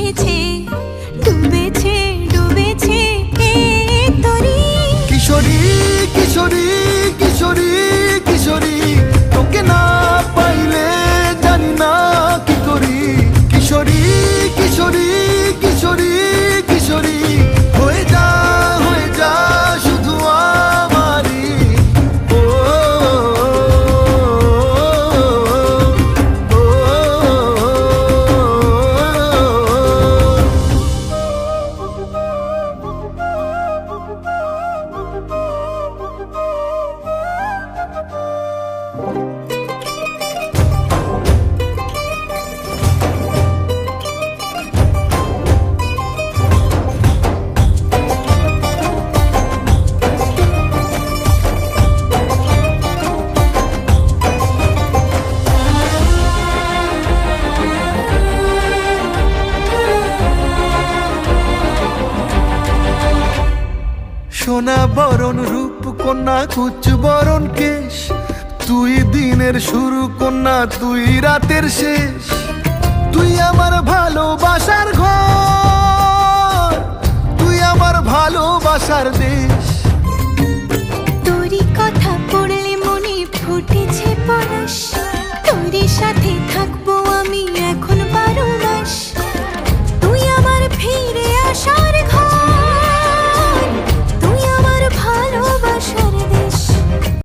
এসেছে, ডুবেছে ডুবেছে এই তরি। কিশোরী কিশোরী কিশোরী কিশোরী, তোকে না পাইলে জানি না কি করি। কিশোরী কিশোরী কিশোরী কিশোরী, হয়ে যা শুধু আমারই। ও, ও, ও, সোনা বরণ রূপ কন্যা কুচ বরণ কেশ, তুই দিনের শুরু কন্যা তুই রাতের শেষ। তুই আমার ভালোবাসার ঘর, তুই আমার ভালোবাসার দেশ। তোরই কথা পড়লে মনে ফুটেছে পরশ,